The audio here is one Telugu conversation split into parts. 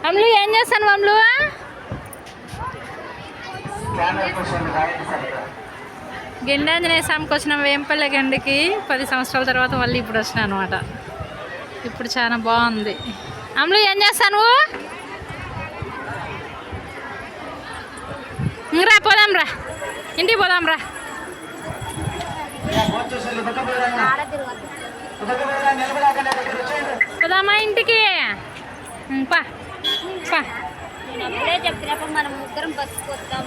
అమ్ములు ఏం చేస్తాను అమ్ములు? గెండాంజనేయ స్వామికి వచ్చిన వేంపల్లె గండికి 10 సంవత్సరాల తర్వాత మళ్ళీ ఇప్పుడు వచ్చినా అనమాట. ఇప్పుడు చాలా బాగుంది. అమ్ములు ఏం చేస్తాను? రా పోదాం రా, ఇంటికి పోదాం రా. పోదామా ఇంటికి? పా పా. చెప్పినప్పుడు మనం ముగ్గురం బస్సుకు వస్తాం.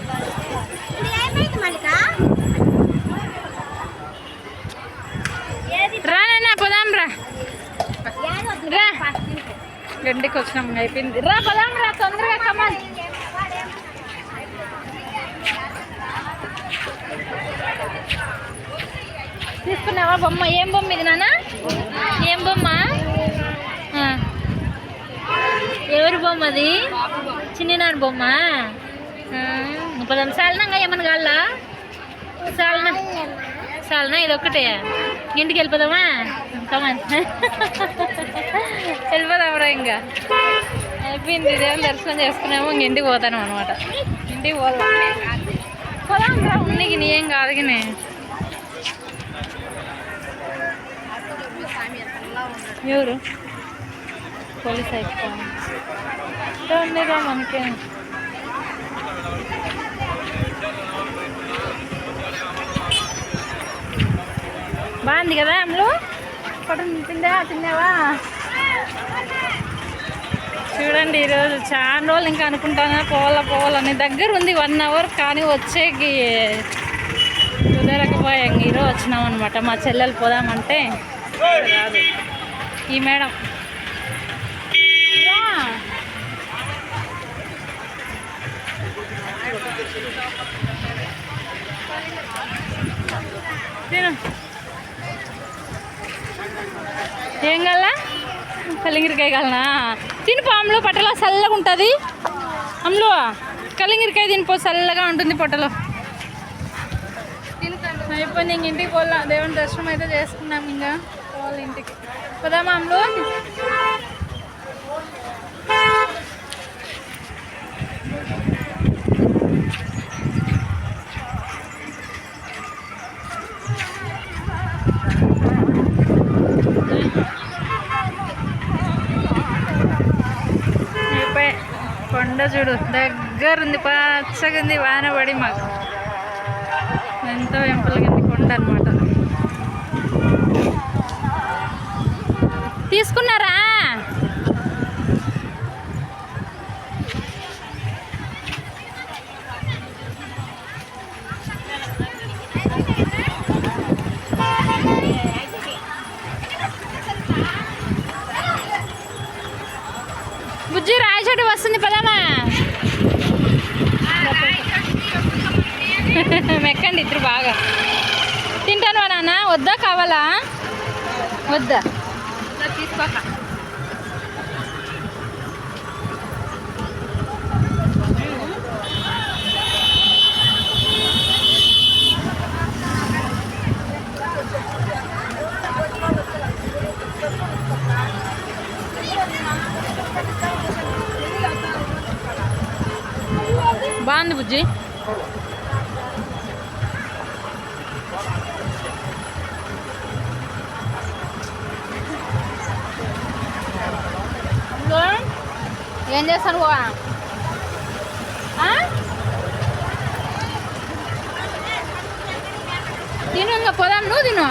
రా నాన్న పోదాం రా. రా గండికి వచ్చినాం, అయిపోయింది. రా పోదాం రా తొందరగా, కమాన్. తీసుకున్నావా బొమ్మ? ఏం బొమ్మ ఇది నాన్న? ఏం బొమ్మ? ఎవరి బొమ్మ అది? చిన్ననాడు బొమ్మ. పదం సాలనంగా ఏమన్నా కాళ్ళ సాలనా? ఇది ఒక్కటే ఇంటికి వెళ్ళిపోదామా? కమాన్ వెళ్ళిపోదామరా. ఇంకా అయిపోయింది, దేవుని దర్శనం చేసుకున్నాము. ఇంక ఇంటికి పోతాను అనమాట. ఇంటికి పోదాం రా. ఉన్నికి నీ ఏం కాదు కానీ ఎవరు పోలీస్ అయిపోయిందిరా మనకి. బాగుంది కదా అమ్ములు? తిన్నావా? చూడండి, ఈరోజు చాలా రోజులు ఇంకా అనుకుంటానా పోవాలని. దగ్గర ఉంది 1 అవర్, కానీ వచ్చేకి కుదరకపోయాం. ఈరోజు వచ్చినాం అనమాట. మా చెల్లెలు పోదామంటే రాదు. ఈ మేడం తిను. ఏం కావాలా? కలింగిరికాయ కావాలనా? తినిపో అమ్ములు, పొట్టలో చల్లగా ఉంటుంది. అమ్ములు కలింగిరికాయ తినిపో, చల్లగా ఉంటుంది పొట్టలో. అయిపోయింది, ఇంక ఇంటికి పోలా. దేవుని దర్శనం అయితే చేసుకున్నాం. ఇంకా పోవాలి ఇంటికి. పోదామా అమ్ములు? కొండ చూడు, దగ్గరుంది, పచ్చగా ఉంది. వాన పడి మాకు ఎంతో వెంపలగండి కొండ అనమాట. తీసుకున్నారా? బుజ్జి రాయచోటి వస్తుంది, పదామా? మెక్కండి ఇద్దరు బాగా. తింటాను నాన్న? వద్దా? కావాలా? వద్దా? తీసుకోక. బాగుంది బుజ్జి. ఏం చేస్తాను? తిను, ఇంకా పోదాం. నువ్వు తిను.